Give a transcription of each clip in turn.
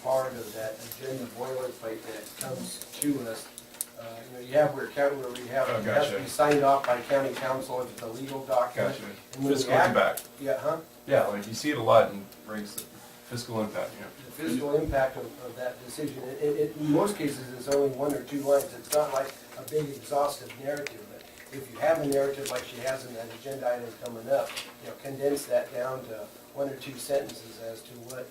part of that agenda boilerplate that comes to us. You have where we have, it has to be signed off by county council if it's a legal document. Gotcha. And when Fiscal we act- impact. Yeah, huh? Yeah, like you see it a lot in brings the fiscal impact, you know. The fiscal impact of that decision, in most cases, it's only 1 or 2 lines. It's not like a big exhaustive narrative, but if you have a narrative like she has in that agenda item coming up, condense that down to 1 or 2 sentences as to what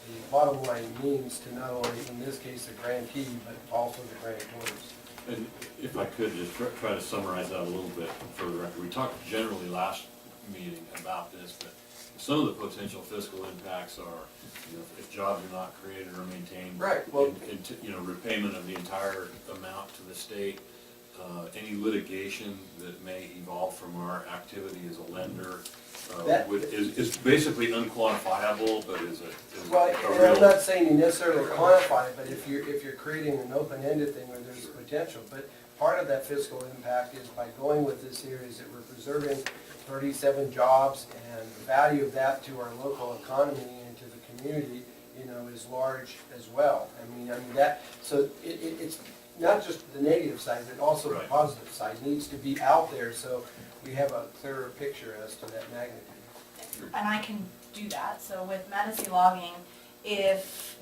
the bottom line means to not only, in this case, the grantee, but also the grantors. And if I could just try to summarize that a little bit for the record. We talked generally last meeting about this, but some of the potential fiscal impacts are, if jobs are not created or maintained. Right, well- Repayment of the entire amount to the state, any litigation that may evolve from our activity as a lender, is basically unquantifiable, but is a Well, real. and I'm not saying you necessarily quantify it, but if you're creating an open-ended thing where there's potential, but part of that fiscal impact is by going with this here is that we're preserving 37 jobs, and the value of that to our local economy and to the community, is large as well. I mean that, so it's not just the negative side, but also the Right. positive side needs to be out there so we have a clearer picture as to that magnitude. And I can do that. So with Medici logging, if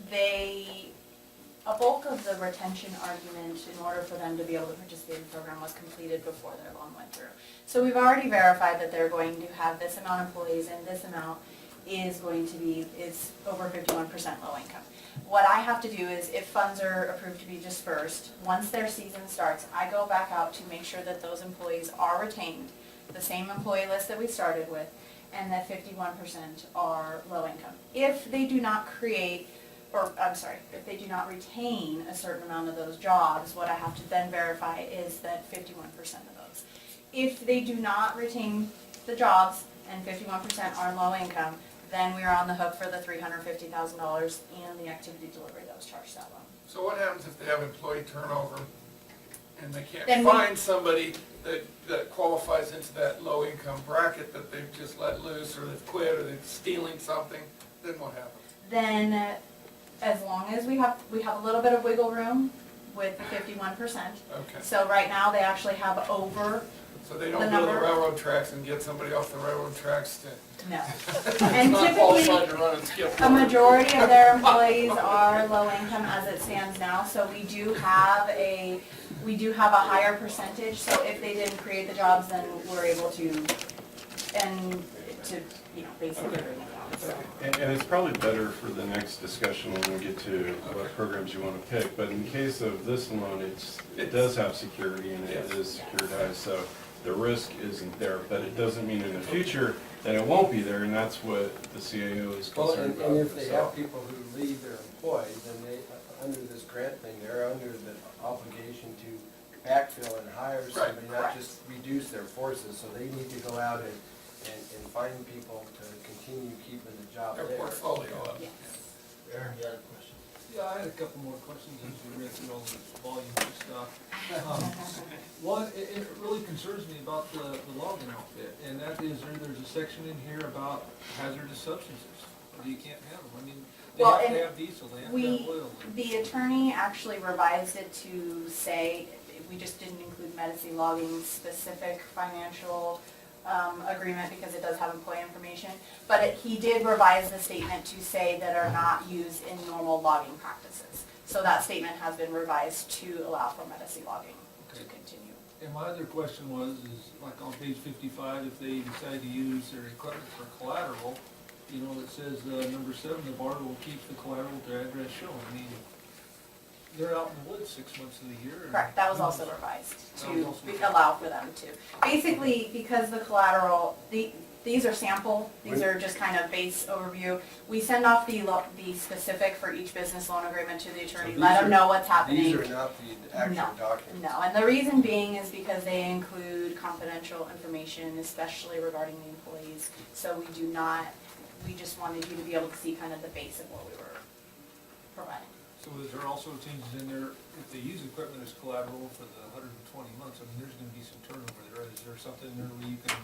a bulk of the retention argument in order for them to be able to participate in the program was completed before their loan went through. So we've already verified that they're going to have this amount of employees and this amount is over 51% low income. What I have to do is, if funds are approved to be dispersed, once their season starts, I go back out to make sure that those employees are retained, the same employee list that we started with, and that 51% are low income. If they do not if they do not retain a certain amount of those jobs, what I have to then verify is that 51% of those. If they do not retain the jobs and 51% are low income, then we are on the hook for the $350,000 and the activity delivery that was charged that loan. So what happens if they have employee turnover and they Then can't we- find somebody that qualifies into that low income bracket that they've just let loose, or they've quit, or they're stealing something, then what happens? Then, as long as we have a little bit of wiggle room with the 51%. Okay. So right now, they actually have over, So they The don't build the number- railroad tracks and get somebody off the railroad tracks to, no. that's And not qualified typically, to run and skip. a majority of their employees are low income as it stands now, so we do have a higher percentage, so if they didn't create the jobs, then we're able to basically bring it down, so. And it's probably better for the next discussion when we get to what programs you want to pick, but in case of this loan, it does have security and it is securitized, so the risk isn't there, but it doesn't mean in the future that it won't be there, and that's what the CAO is Well, concerned about. and if they so. have people who leave their employ, then under this grant thing, they're under the obligation to backfill and hire somebody, not Correct. just reduce their forces, so they need to go out and find people to continue keeping the job Their there. portfolio up. Yes. Aaron, you had a question? Yeah, I had a couple more questions as we read through all this volume of stuff. One, it really concerns me about the logging outfit, and that is there's a section in here about hazardous substances. You can't have them. I mean, they Well, have to and have diesel, they have to have oil. The attorney actually revised it to say, we just didn't include Medici logging specific financial agreement because it does have employee information, but he did revise the statement to say that are not used in normal logging practices. So that statement has been revised to allow for Medici logging to continue. And my other question is like on page 55, if they decide to use their equipment for collateral, it says number 7, the borrower will keep the collateral at their address shown. I mean, they're out in the woods 6 months of the year. Correct, that was also revised That was to also allow for them to. Basically, because the collateral, these are sample, these are just kind of base overview. We send off the specific for each business loan agreement to the attorney, So let these them are- know what's happening. These are not the actual documents. No, and the reason being is because they include confidential information, especially regarding the employees. So we just wanted you to be able to see kind of the base of what we were providing. So is there also changes in there, if they use equipment as collateral for the 120 months, I mean, there's gonna be some turnover there. Is there something in there where you can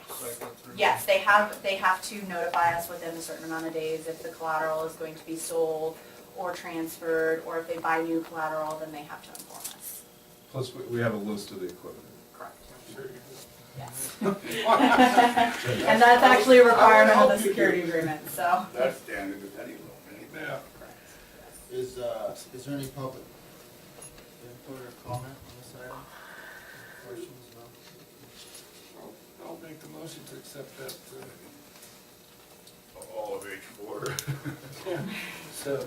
cycle it through? Yes, they have to notify us within a certain amount of days if the collateral is going to be sold or transferred, or if they buy new collateral, then they have to inform us. Plus, we have a list of the equipment. Correct. I'm sure you do. Yes. And that's actually a requirement of the security agreement, so. That's standard with any loan, ain't it? Yeah. Is there any public input or comment on this item? Questions, no? I'll make the motion to accept that. All of H4. So,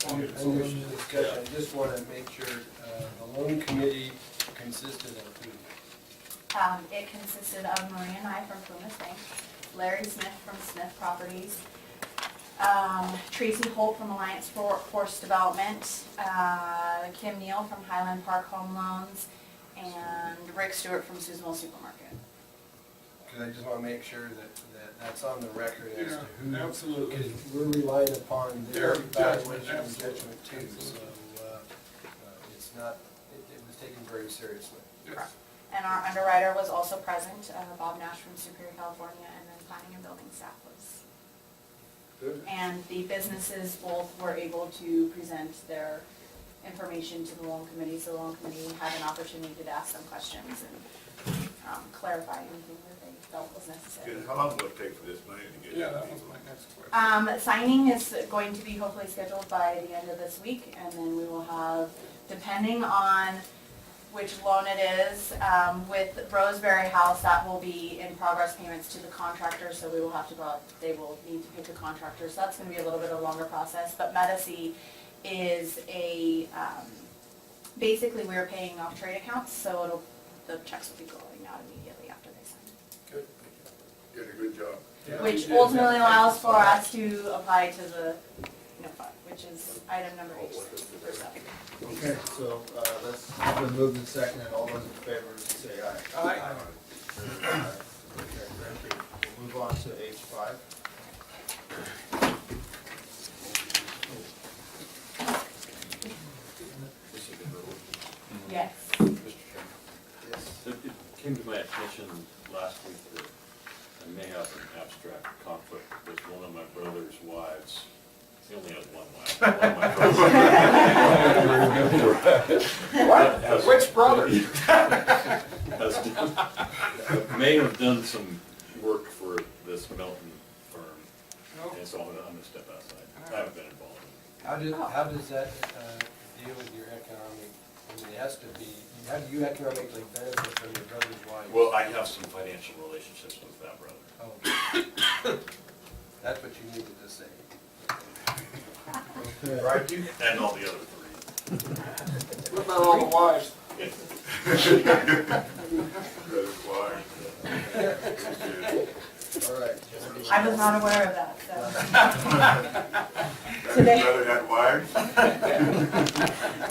under discussion, I just want to make sure the loan committee consisted of who? It consisted of Maria and I from Plumas Bank, Larry Smith from Smith Properties, Tracy Holt from Alliance for Workforce Development, Kim Neal from Highland Park Home Loans, and Rick Stewart from Susanville Supermarket. Because I just want to make sure that that's on the record as to who. Yeah, absolutely. Because we're relying upon their Their judgment, evaluation and absolutely. judgment too. So it's not, it was taken very seriously. Yes. And our underwriter was also present, Bob Nash from Superior, California, and then planning and building staff was. Good. And the businesses both were able to present their information to the loan committee, so the loan committee had an opportunity to ask them questions and clarify anything that they felt was necessary. Good. How long will it take for this money to get? Yeah, to that was people? my next question. Signing is going to be hopefully scheduled by the end of this week, and then we will have, depending on which loan it is, with Roseberry House, that will be in progress payments to the contractor, so we will have to go out, they will need to pay the contractor, so that's gonna be a little bit of a longer process, but Medici is a, basically we're paying off trade accounts, so the checks will be going out immediately after they sign. Good. Did a good job. Yeah, Which we did. ultimately allows for us to apply to the, fund, which is item number 8 for stuff. Okay, so, let's, it's been moved and seconded, all those in favor say aye. Aye. Aye. Okay, thank you. We'll move on to H5. Yes. Mr. Chairman, Yes. it came to my attention last week that I may have an abstract conflict with one of my brother's wives. He only has one wife. What? Which brother? May have done some work for this Melton firm, No. and so I'm gonna step outside. I haven't been involved. How does that deal with your economic, I mean, it has to be, how do you economically benefit from your brother's wife? Well, I have some financial relationships with that brother. Oh. That's what you needed to say. Okay. Right, you? And all the other three. What about all the wives? Brother's wife. All right. I was not aware of that, so. Today- Brother had wives?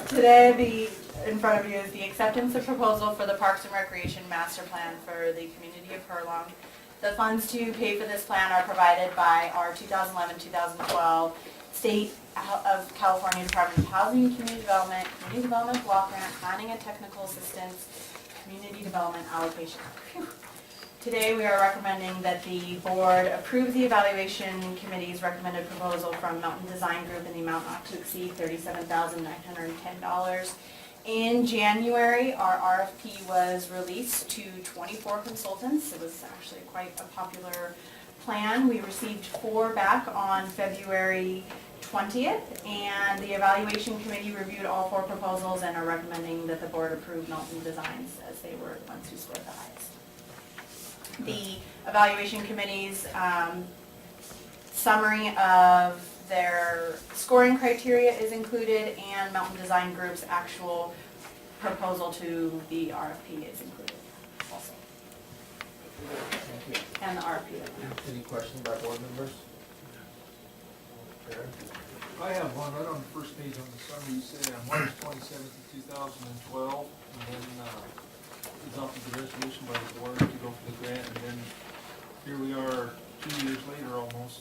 Today, in front of you is the acceptance of proposal for the Parks and Recreation Master Plan for the community of Furlong. The funds to pay for this plan are provided by our 2011-2012 State of California Department of Housing and Community Development Block Grant, Planning and Technical Assistance, Community Development Allocation. Phew. Today, we are recommending that the board approve the evaluation committee's recommended proposal from Mountain Design Group in the amount not to exceed $37,910. In January, our RFP was released to 24 consultants. It was actually quite a popular plan. We received 4 back on February 20th, and the evaluation committee reviewed all 4 proposals and are recommending that the board approve Mountain Designs as they were the ones who scored the highest. The evaluation committee's summary of their scoring criteria is included, and Mountain Design Group's actual proposal to the RFP is included also. Thank you. And the RFP. Any questions by board members? Aaron? I have one right on the first page on the summary. You say on March 27th, 2012, and then adopted the resolution by the board to go for the grant, and then here we are 2 years later almost,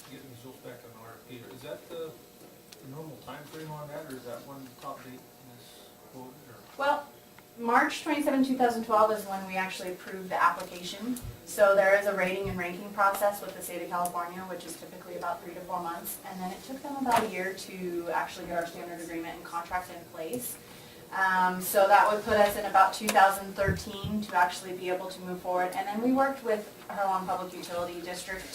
getting results back on RFP. Is that the normal time frame on that, or is that one top date in this quote? Or? Well, March 27, 2012 is when we actually approved the application. So there is a rating and ranking process with the state of California, which is typically about 3 to 4 months. And then it took them about a year to actually get our standard agreement and contract in place. So that would put us in about 2013 to actually be able to move forward. And then we worked with Harlan Public Utility District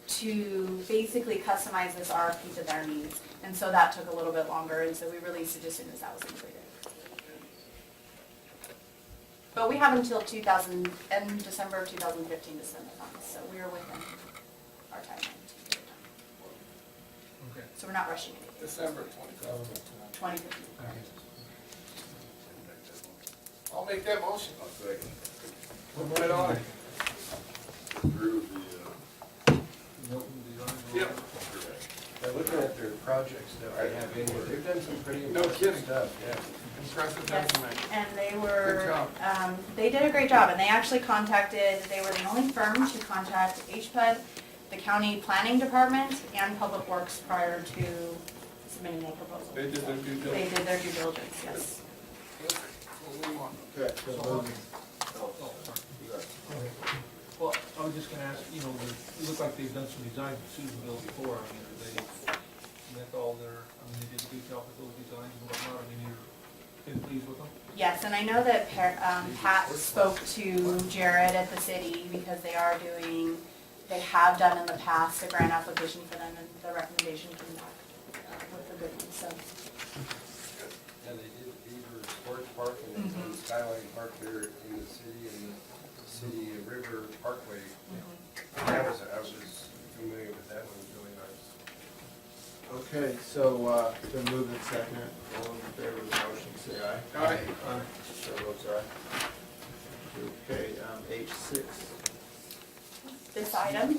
to basically customize this RFP to their needs. And so that took a little bit longer, and so we released it as soon as that was completed. But we have until December of 2015 to spend the funds, so we are within our timeline to get it done. Okay. So we're not rushing it. December 2015. I'll make that motion. I'll second. Move right on. Approve the, Milton design. Yep. Now, looking at their projects that I have in here, they've done some pretty No impressive kidding. stuff, yeah. Impressive Yes, resume. and they Good were, job. they did a great job, and they actually they were the only firm to contact HPUD, the county planning department, and Public Works prior to submitting their proposal. They did their due They diligence. did their due diligence, yes. What we want. Okay, so moved. Oh, sorry. You got it. Well, I was just gonna ask, you know, they look like they've done some designs in Susanville before, I mean, they met all their, I mean, they did a good job with those designs and whatnot, I mean, you're been pleased with them? Yes, and I know that Pat spoke to Jared at the city because they have done in the past a grant application for them, and the recommendation came back with a good one, so. And they did Beaver Sports Park and they've done Skyline Park there in the city and the City River Parkway. I was familiar with that one, it was really nice. Okay, so, been moved and seconded. All those in favor of the motion, say aye. Aye. Chair votes aye. Okay, H6. This item,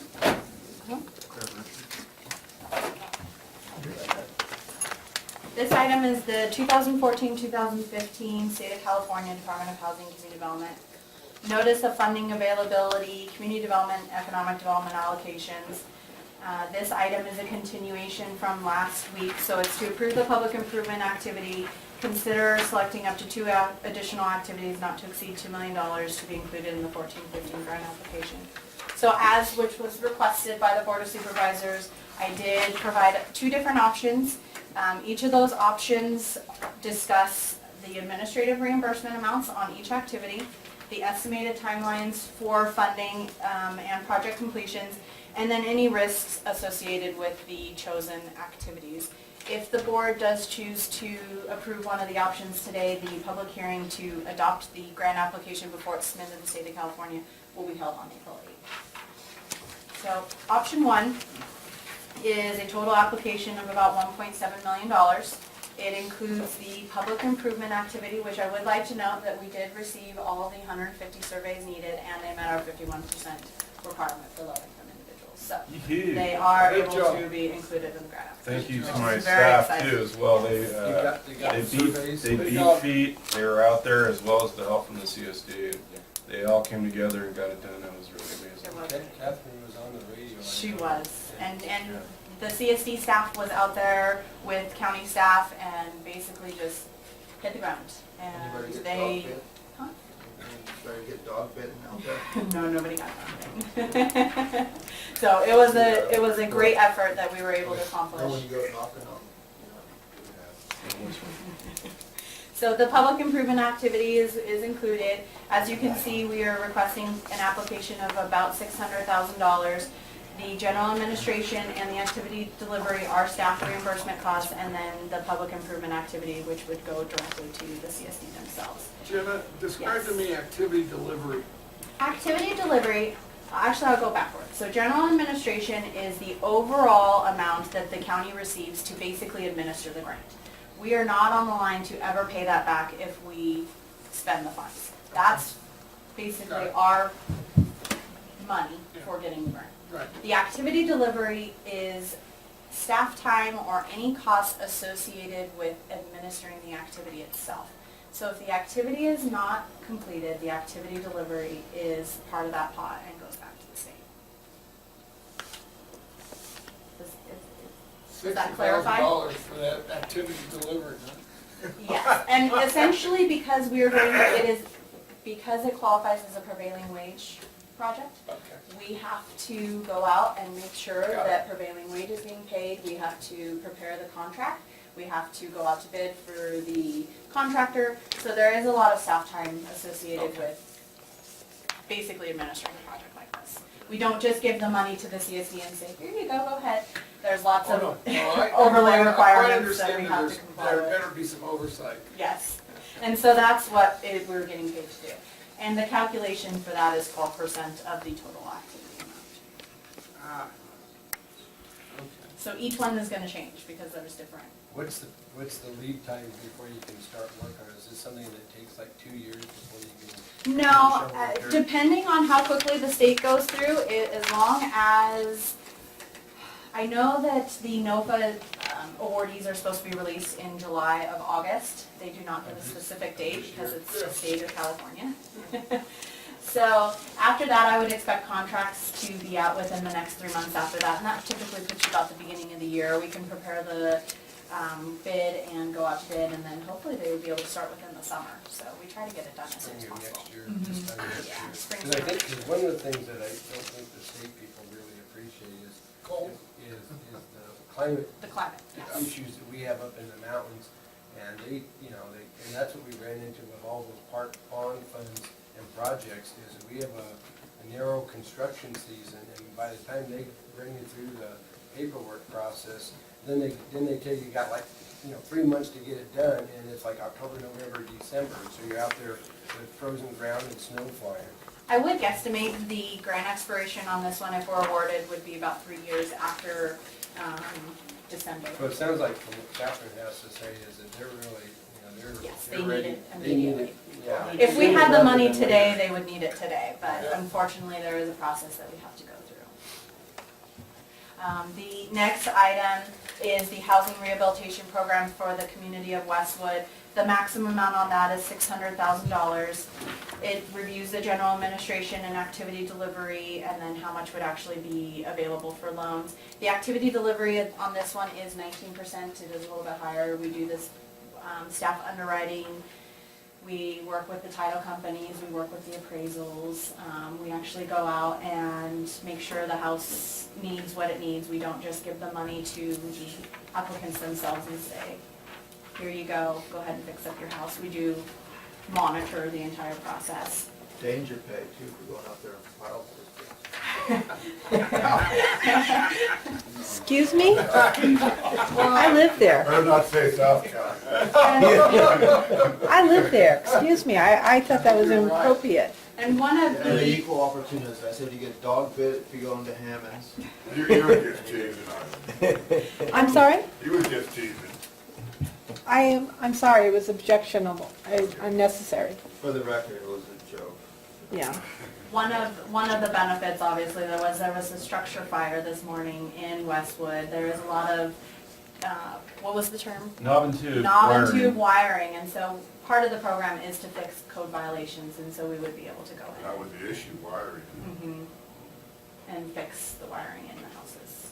this item is the 2014-2015 State of California Department of Housing and Community Development Notice of Funding Availability, Community Development, Economic Development Allocations. This item is a continuation from last week, so it's to approve the public improvement activity, consider selecting up to 2 additional activities not to exceed $2 million to be included in the 14-15 grant application. So which was requested by the Board of Supervisors, I did provide 2 different options. Each of those options discuss the administrative reimbursement amounts on each activity, the estimated timelines for funding and project completions, and then any risks associated with the chosen activities. If the board does choose to approve one of the options today, the public hearing to adopt the grant application before it's submitted to the state of California will be held on April 8th. So option 1 is a total application of about $1.7 million. It includes the public improvement activity, which I would like to note that we did receive all of the 150 surveys needed, and they met our 51% requirement for low-income individuals. So they are Good able job. to be included in the grant application. Thank you to Which my is very staff exciting. too as well. They got They surveys. beat Good job. feet. They were out there as well as the help from the CSD. They all came together and got it done. That was really It amazing. was. Catherine was on the radio. I She know. was, and the CSD staff was out there with county staff and basically just hit the ground. Anybody And get they, dog bit? huh? Anybody get dog bitten out there? No, nobody got that. So it was a great effort that we were able to Know accomplish. when you go knocking on. So the public improvement activity is included. As you can see, we are requesting an application of about $600,000. The general administration and the activity delivery are staff reimbursement costs, and then the public improvement activity, which would go directly to the CSD themselves. Jenna, describe to me activity delivery. Activity delivery, actually I'll go backwards. So general administration is the overall amount that the county receives to basically administer the grant. We are not on the line to ever pay that back if we spend the funds. That's basically our money for getting the grant. Right. The activity delivery is staff time or any cost associated with administering the activity itself. So if the activity is not completed, the activity delivery is part of that pot and goes back to the state. Does that clarify? $60,000 for that activity delivery, huh? Yes, and essentially because we are going, because it qualifies as a prevailing wage project, Okay. we have to go out and make sure Got it. that prevailing wage is being paid. We have to prepare the contract. We have to go out to bid for the contractor. So there is a lot of staff time associated Okay. with basically administering a project like this. We don't just give the money to the CSD and say, here you go ahead. There's lots Oh, of no, no, I overlay quite requirements that we understand have that to comply there with. better be some oversight. Yes, and so that's what we're getting paid to do. And the calculation for that is 12% of the total activity amount. Ah. Okay. So each one is gonna change because there's different. What's the lead time before you can start work on it? Is this something that takes like 2 years before you can? No, shovel the dirt? depending on how quickly the state goes through, as long as, I know that the NOFA awardees are supposed to be released in July of August. They do not give a specific date because it's the state of California. So after that, I would expect contracts to be out within the next 3 months after that. And that typically puts you about the beginning of the year. We can prepare the bid and go out to bid, and then hopefully they would be able to start within the summer. So we try to get it done as soon Spring as of possible. next year, Mhm. this time of next Yeah, year. spring, Because I summer. think, because one of the things that I don't think the state people really appreciate is the climate The climate, yes. issues that we have up in the mountains. And and that's what we ran into with all those park pond funds and projects, is that we have a narrow construction season, and by the time they bring you through the paperwork process, then they tell you got like, 3 months to get it done, and it's like October, November, December, so you're out there with frozen ground and snow flying. I would guesstimate the grant expiration on this one, if we're awarded, would be about 3 years after December. So it sounds like from what Catherine has to say is that they're really, Yes, they're they need ready. it They need immediately. it, yeah. If we had the money Rather than today, later. they would need it today, but Yeah. unfortunately, there is a process that we have to go through. The next item is the housing rehabilitation program for the community of Westwood. The maximum amount on that is $600,000. It reviews the general administration and activity delivery, and then how much would actually be available for loans. The activity delivery on this one is 19%. It is a little bit higher. We do this staff underwriting. We work with the title companies, we work with the appraisals. We actually go out and make sure the house needs what it needs. We don't just give the money to the applicants themselves and say, here you go ahead and fix up your house. We do monitor the entire process. Danger pay too for going out there and file those Excuse me? I live there. Better not say South County. I live there. Excuse me. I thought that was inappropriate. And one of And the the, equal opportunist, I said you get dog bit if you go into Hammond's. You were just teasing. I'm sorry? You were just teasing. I'm sorry. It was objectionable, unnecessary. For the record, it was a joke. Yeah. one of the benefits, obviously, there was a structure fire this morning in Westwood. There is a lot of, what was the term? Knob and tube Knob and wiring. tube wiring, and so part of the program is to fix code violations, and so we would be able to go in. That was the issue, wiring. Mhm. And fix the wiring in the houses.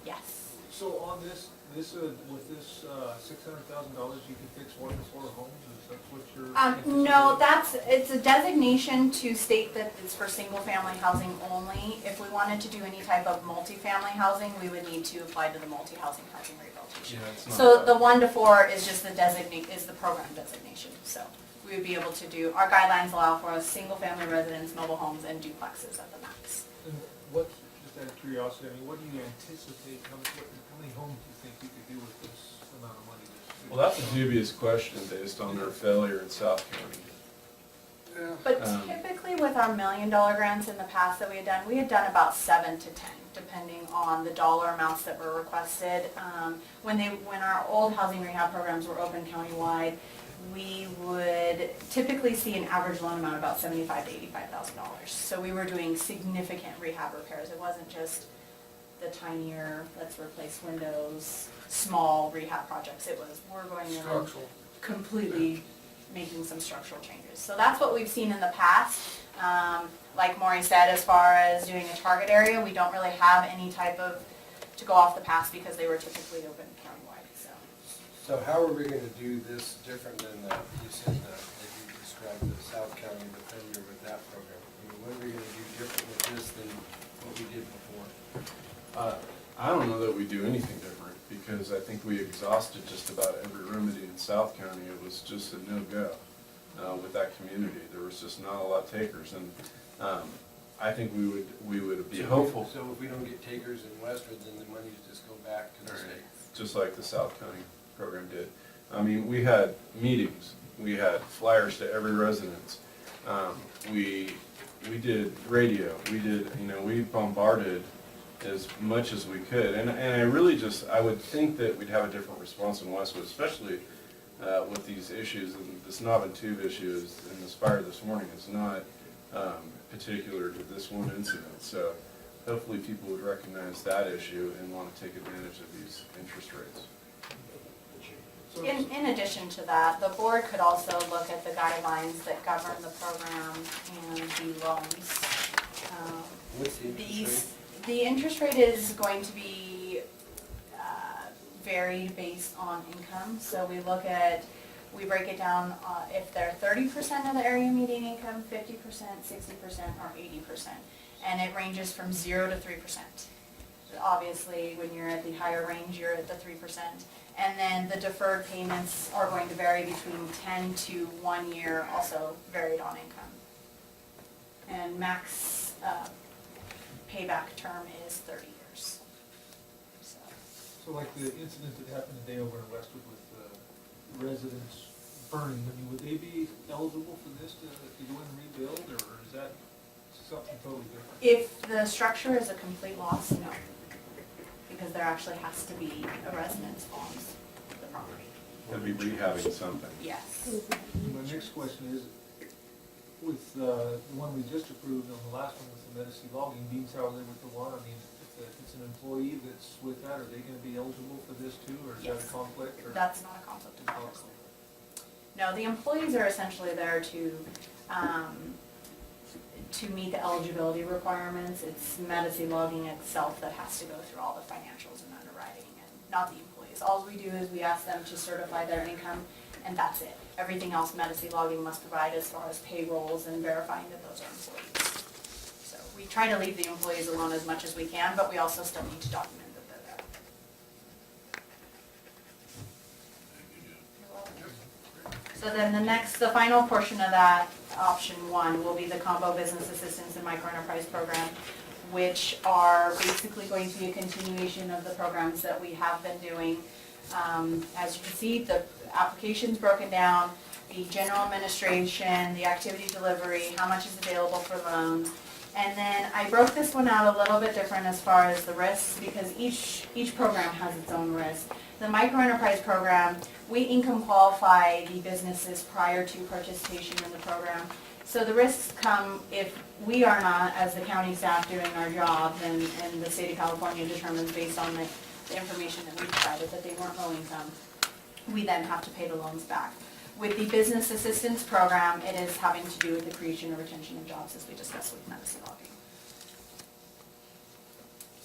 Yes. So on this, with this $600,000, you can fix 1 to 4 homes, is that what you're? No, it's a designation to state that it's for single-family housing only. If we wanted to do any type of multifamily housing, we would need to apply to the multi-housing housing rehabilitation. Yeah, it's not So bad. the 1 to 4 is just the program designation, so we would be able to do, our guidelines allow for us single-family residence, mobile homes, and duplexes at the max. And what, just out of curiosity, what do you anticipate, how many homes do you think you could do with this amount of money? Well, that's a dubious question based on their failure in South County. Yeah. But Um, typically with our $1 million grants in the past that we had done about 7 to 10, depending on the dollar amounts that were requested. When our old housing rehab programs were open countywide, we would typically see an average loan amount about $75,000 to $85,000. So we were doing significant rehab repairs. It wasn't just the tinier, let's replace windows, small rehab projects. It was, we're going in Structural. completely making some structural changes. So that's what we've seen in the past. Like Maury said, as far as doing a target area, we don't really have any type of, to go off the past because they were typically open countywide, so. So how are we gonna do this different than you said, that you described the South County, the failure with that program? I mean, what are we gonna do different with this than what we did before? I don't know that we do anything different, because I think we exhausted just about every remedy in South County. It was just a no-go with that community. There was just not a lot of takers, and I think we would be hopeful, So if we don't get takers in Westwood, then the money just go back to the state? just like the South County program did. I mean, we had meetings, we had flyers to every residence. We did radio, we bombarded as much as we could. And I really I would think that we'd have a different response in Westwood, especially with these issues. And this knob and tube issue and this fire this morning is not particular to this one incident. So hopefully people would recognize that issue and want to take advantage of these interest rates. In addition to that, the board could also look at the guidelines that govern the program and the loans. What's the interest rate? The interest rate is going to be varied based on income. So we break it down if they're 30% of the area median income, 50%, 60%, or 80%. And it ranges from 0 to 3%. Obviously, when you're at the higher range, you're at the 3%. And then the deferred payments are going to vary between 10 to 1 year, also varied on income. And max payback term is 30 years. So like the incident that happened today over in Westwood with residents burning, I mean, would they be eligible for this to go in and rebuild, or is that something totally different? If the structure is a complete loss, no. Because there actually has to be a residence owns the property. They'd be rehabbing something. Yes. My next question is, with the one we just approved on the last one with the Medicine logging, being salary with the one, I mean, if it's an employee that's with that, are they gonna be eligible for this too, or is that Yes. a conflict? Or? That's not a conflict of interest. No, the employees are essentially there to meet the eligibility requirements. It's Medicine logging itself that has to go through all the financials and underwriting, and not the employees. All we do is we ask them to certify their income, and that's it. Everything else Medicine logging must provide as far as payrolls and verifying that those are employees. So we try to leave the employees alone as much as we can, but we also still need to document that they're there. So then the final portion of that, option one, will be the combo business assistance and microenterprise program, which are basically going to be a continuation of the programs that we have been doing. As you can see, the application's broken down, the general administration, the activity delivery, how much is available for loans. And then I broke this one out a little bit different as far as the risks, because each program has its own risk. The microenterprise program, we income qualify the businesses prior to participation in the program. So the risks come if we are not, as the county staff, doing our job, and the state of California determines based on the information that we provided that they weren't low income. We then have to pay the loans back. With the business assistance program, it is having to do with the creation or retention of jobs, as we discussed with Medicine logging.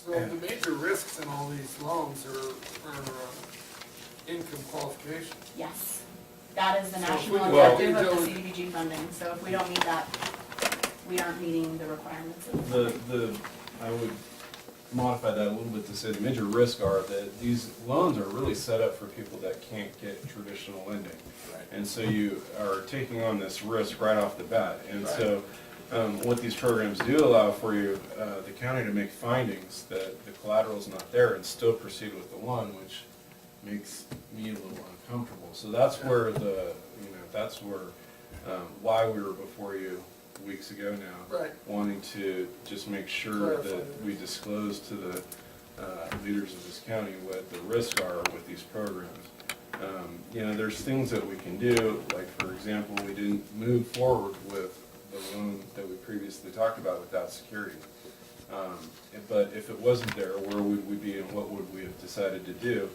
So the major risks in all these loans are income qualification. Yes, that is the So if national we- objective well, of the CDBG funding, so if we don't meet that, we aren't meeting the requirements of the funding. I would modify that a little bit to say the major risks are that these loans are really set up for people that can't get traditional lending. And so you are taking on this risk right off the bat. And so what these programs do allow for you, the county to make findings that the collateral is not there and still proceed with the loan, which makes me a little uncomfortable. So that's where why we were before you weeks ago now. Right. Wanting to just make sure that we disclose to the leaders of this county what the risks are with these programs. There's things that we can do, like for example, we didn't move forward with the loan that we previously talked about without security. But if it wasn't there, where would we be and what would we have decided to do?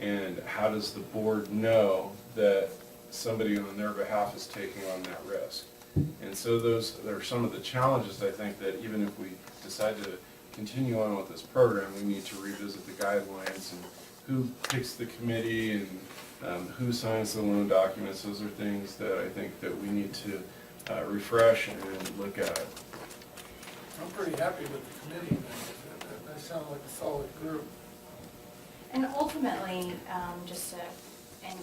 And how does the board know that somebody on their behalf is taking on that risk? And so those are some of the challenges, I think, that even if we decide to continue on with this program, we need to revisit the guidelines and who picks the committee and who signs the loan documents, those are things that I think that we need to refresh and look at. I'm pretty happy with the committee, they sound like a solid group. And ultimately, and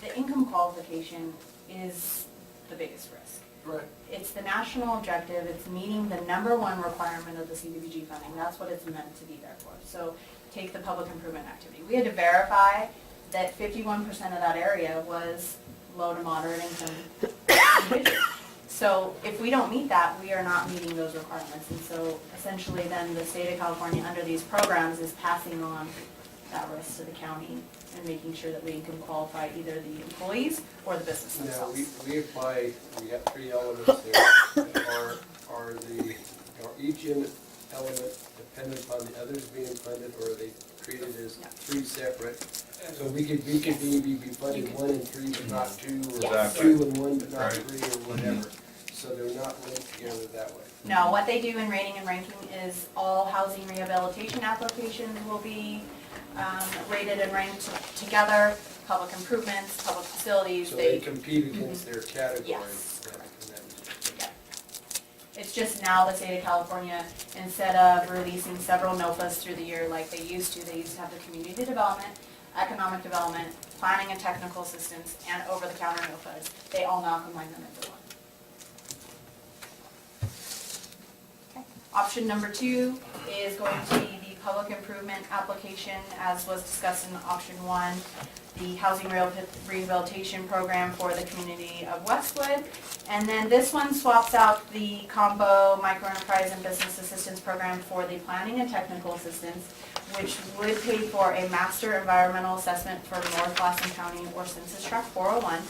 the income qualification is the biggest risk. Right. It's the national objective, it's meeting the #1 requirement of the CDBG funding, that's what it's meant to be there for. So take the public improvement activity. We had to verify that 51% of that area was low to moderate income individuals. So if we don't meet that, we are not meeting those requirements. And so essentially then the state of California under these programs is passing on that risk to the county and making sure that we can qualify either the employees or the business Now, themselves. we apply, we have 3 elements there. Are each element dependent upon the others being funded, or are they treated as No. 3 separate? So we could maybe be funded 1 and 3, but not 2, or Yes. 2 and 1, but not Right. 3, or whatever. So they're not linked together that way. No, what they do in rating and ranking is all housing rehabilitation applications will be rated and ranked together, public improvements, public facilities, So they compete against their categories. Yes, then, and then- yeah. It's just now the state of California, instead of releasing several NOFAs through the year like they used to have the community development, economic development, planning and technical assistance, and over-the-counter NOFAs. They all now combine them into one. Okay. Option number 2 is going to be the public improvement application, as was discussed in option 1, the housing rehabilitation program for the community of Westwood. And then this one swaps out the combo microenterprise and business assistance program for the planning and technical assistance, which would pay for a master environmental assessment for North Lassen County or Census Tract 401.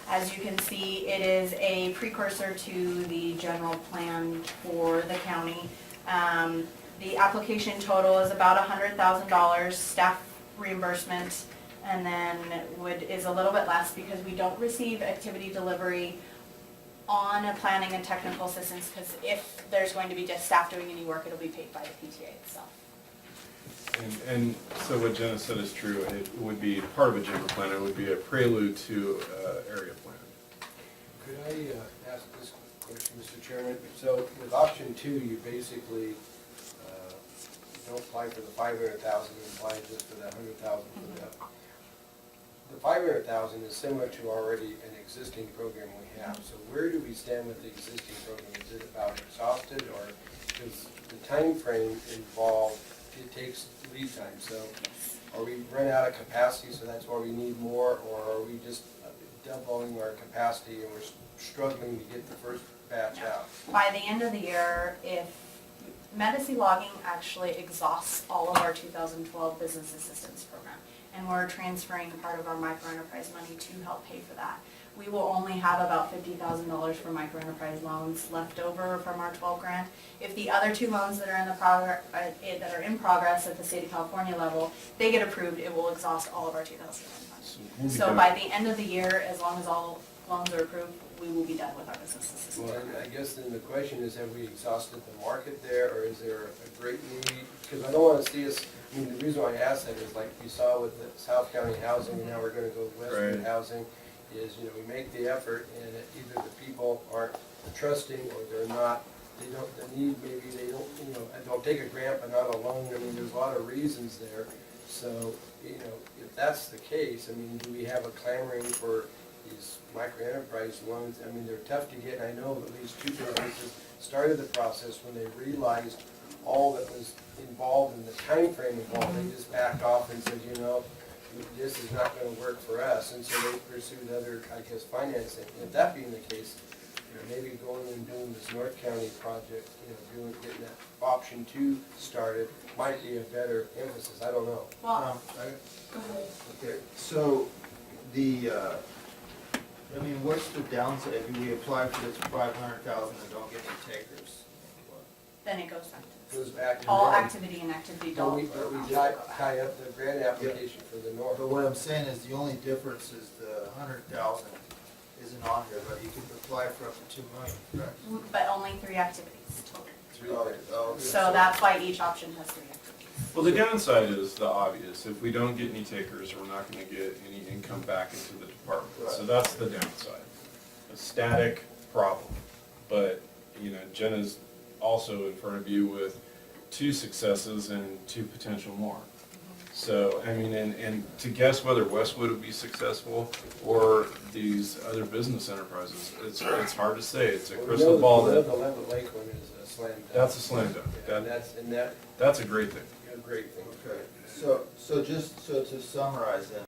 As you can see, it is a precursor to the general plan for the county. The application total is about $100,000, staff reimbursement, and then is a little bit less because we don't receive activity delivery on a planning and technical assistance, because if there's going to be just staff doing any work, it'll be paid by the PTA itself. And so what Jenna said is true, it would be part of a general plan, it would be a prelude to area plan. Could I ask this question, Mr. Chairman? So with option 2, you basically don't apply for the 500,000, you apply just for that 100,000 for that. The 500,000 is similar to already an existing program we have. So where do we stand with the existing program? Is it about exhausted, or because the time frame involved, it takes lead time? So are we run out of capacity, so that's why we need more, or are we just doubling our capacity and we're struggling to get the first batch out? By the end of the year, if Medici Logging actually exhausts all of our 2012 business assistance program, and we're transferring part of our microenterprise money to help pay for that. We will only have about $50,000 for microenterprise loans left over from our 12 grant. If the other 2 loans that are in progress at the state of California level, they get approved, it will exhaust all of our 2011 funds. So by the end of the year, as long as all loans are approved, we will be done with our business assistance. Well, I guess then the question is, have we exhausted the market there, or is there a great need? Because I don't want to see us, I mean, the reason why I asked that is like we saw with the South County housing, and now we're going to go Westwood Right. housing, is, you know, we make the effort, and either the people aren't trusting, or they're not, they don't, the need, maybe they don't, you know, they'll take a grant but not a loan. I mean, there's a lot of reasons there. So, you know, if that's the case, I mean, do we have a clamoring for these micro-enterprise loans? I mean, they're tough to get. I know at least 2 businesses started the process when they realized all that was involved in the time frame involved. They just backed off and said, you know, this is not going to work for us, and so they pursued other, I guess, financing. If that being the case, you know, maybe going and doing this North County project, you know, getting that option 2 started might be a better emphasis. I don't know. Well, Okay, so the, I mean, what's the downside if we apply for this 500,000 and don't get any takers? then it goes back to Goes back to all them. activity and activity But we development. tie up the grant application for the north. But what I'm saying is the only difference is the 100,000 isn't on here, but you can apply for up to 2 million, correct? But only 3 activities total. Three. Oh, So that's why each option has 3 activities. Well, the downside is the obvious. If we don't get any takers, we're not gonna get any income back into the department. So that's the downside. A static problem. But, you know, Jenna's also in front of you with 2 successes and 2 potential more. So, I mean, and to guess whether Westwood would be successful or these other business enterprises, it's hard to say. It's a crystal ball. The That Levitt Lake one is a slam dunk. That's a slam dunk. Yeah, and that's That's a great thing. a great thing. Okay, so to summarize then,